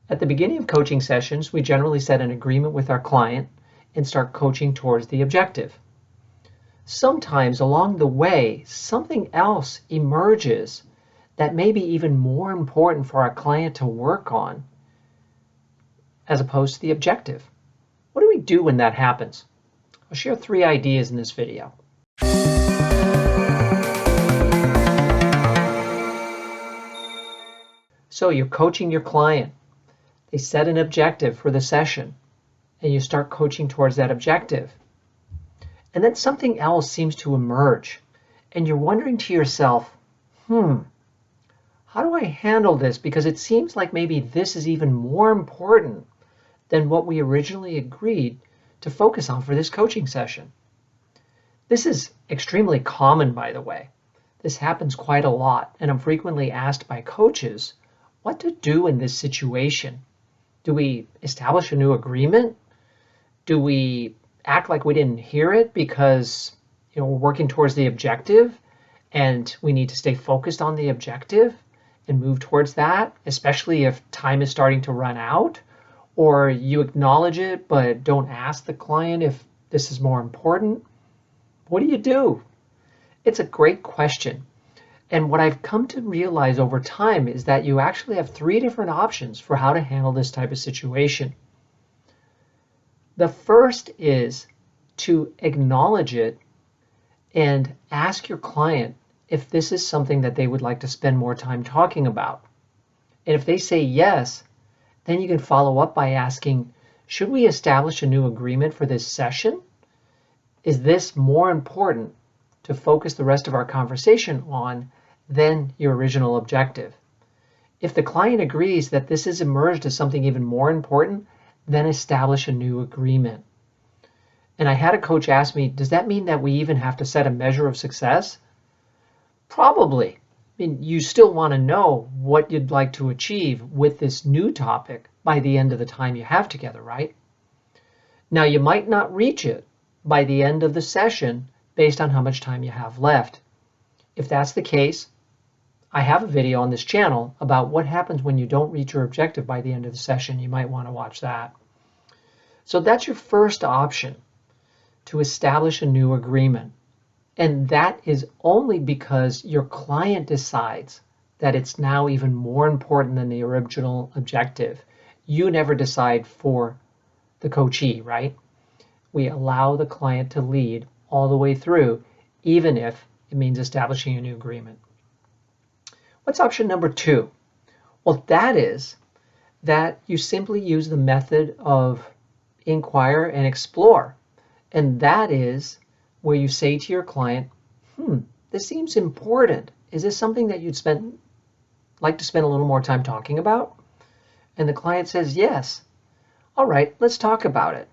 At the beginning of coaching sessions, we generally set an agreement with our client and start coaching towards the objective. Sometimes along the way, something else emerges that may be even more important for our client to work on as opposed to the objective. What do we do when that happens? I'll share 3 ideas in this video. So you're coaching your client. They set an objective for the session, and you start coaching towards that objective. And then something else seems to emerge, and you're wondering to yourself, how do I handle this? Because it seems like maybe this is even more important than what we originally agreed to focus on for this coaching session. This is extremely common, by the way. This happens quite a lot, and I'm frequently asked by coaches what to do in this situation. Do we establish a new agreement? Do we act like we didn't hear it because we're working towards the objective and we need to stay focused on the objective and move towards that, especially if time is starting to run out? Or you acknowledge it but don't ask the client if this is more important? What do? It's a great question. And what I've come to realize over time is that you actually have 3 different options for how to handle this type of situation. The first is to acknowledge it and ask your client if this is something that they would like to spend more time talking about. And if they say yes, then you can follow up by asking, should we establish a new agreement for this session? Is this more important to focus the rest of our conversation on than your original objective? If the client agrees that this has emerged as something even more important, then establish a new agreement. And I had a coach ask me, does that mean that we even have to set a measure of success? Probably. I mean, you still want to know what you'd like to achieve with this new topic by the end of the time you have together, right? Now, you might not reach it by the end of the session based on how much time you have left. If that's the case, I have a video on this channel about what happens when you don't reach your objective by the end of the session. You might want to watch that. So that's your first option, to establish a new agreement. And that is only because your client decides that it's now even more important than the original objective. You never decide for the coachee, right? We allow the client to lead all the way through, even if it means establishing a new agreement. What's option number 2? Well, that is that you simply use the method of inquire and explore. And that is where you say to your client, this seems important. Is this something that you'd like to spend a little more time talking about? And the client says, yes. All right, let's talk about it.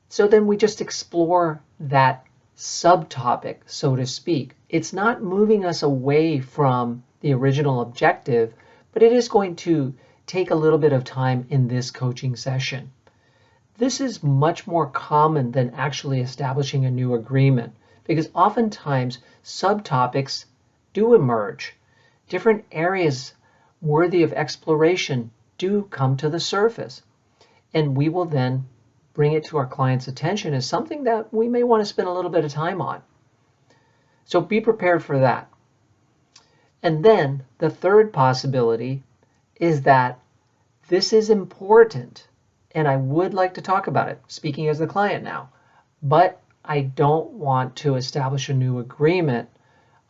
So then we just explore that subtopic, so to speak. It's not moving us away from the original objective, but it is going to take a little bit of time in this coaching session. This is much more common than actually establishing a new agreement, because oftentimes subtopics do emerge. Different areas worthy of exploration do come to the surface, and we will then bring it to our client's attention as something that we may want to spend a little bit of time on. So be prepared for that. And then the third possibility is that this is important and I would like to talk about it, speaking as the client now, but I don't want to establish a new agreement.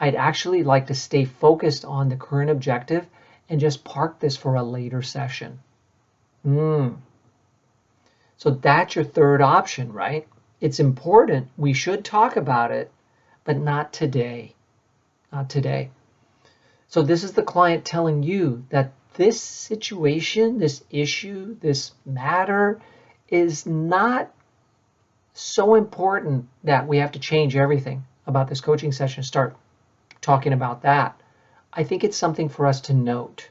I'd actually like to stay focused on the current objective and just park this for a later session. So that's your third option, right? It's important. We should talk about it, but not today. Not today. So this is the client telling you that this situation, this issue, this matter is not so important that we have to change everything about this coaching session and start talking about that. I think it's something for us to note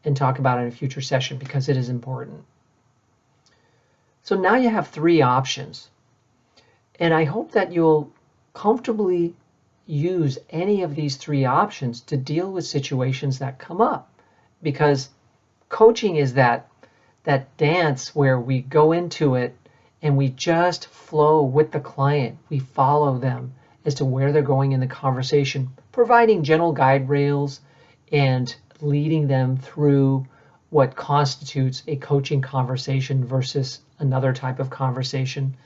and talk about in a future session because it is important. So now you have three options, and I hope that you'll comfortably use any of these three options to deal with situations that come up, because coaching is that that dance where we go into it and we just flow with the client. We follow them as to where they're going in the conversation, providing gentle guide rails and leading them through what constitutes a coaching conversation versus another type of conversation.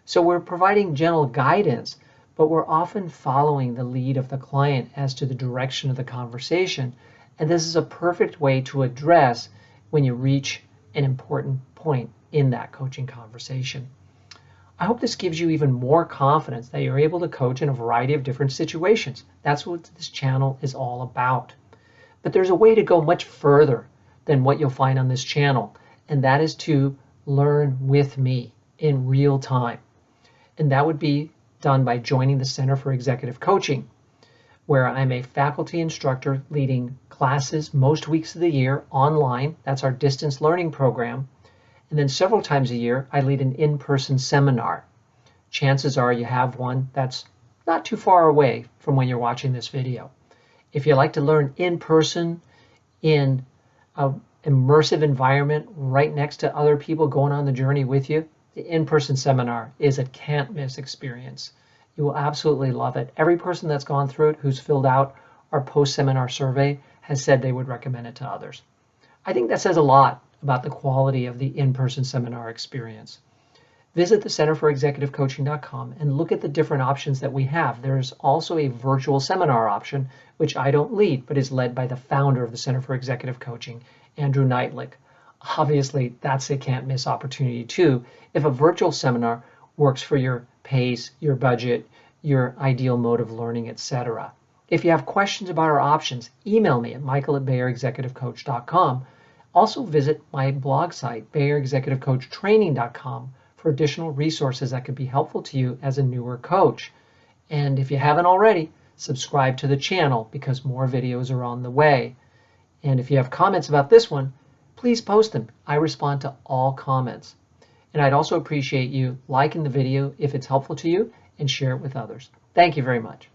So we're providing gentle guidance, but we're often following the lead of the client as to the direction of the conversation. And this is a perfect way to address when you reach an important point in that coaching conversation. I hope this gives you even more confidence that you're able to coach in a variety of different situations. That's what this channel is all about. But there's a way to go much further than what you'll find on this channel, and that is to learn with me in real time. And that would be done by joining the Center for Executive Coaching, where I'm a faculty instructor leading classes most weeks of the year online. That's our distance learning program. And then several times a year, I lead an in-person seminar. Chances are you have one that's not too far away from when you're watching this video. If you like to learn in person in an immersive environment right next to other people going on the journey with you, the in-person seminar is a can't-miss experience. You will absolutely love it. Every person that's gone through it who's filled out our post-seminar survey has said they would recommend it to others. I think that says a lot about the quality of the in-person seminar experience. Visit the centerforexecutivecoaching.com and look at the different options that we have. There's also a virtual seminar option, which I don't lead, but is led by the founder of the Center for Executive Coaching, Andrew Neitlich. Obviously, that's a can't-miss opportunity too, if a virtual seminar works for your pace, your budget, your ideal mode of learning, etc. If you have questions about our options, email me at michael@BAERexecutivecoach.com. Also visit my blog site, BAERexecutivecoachtraining.com, for additional resources that could be helpful to you as a newer coach. And if you haven't already, subscribe to the channel because more videos are on the way. And if you have comments about this one, please post them. I respond to all comments. And I'd also appreciate you liking the video if it's helpful to you and share it with others. Thank you very much.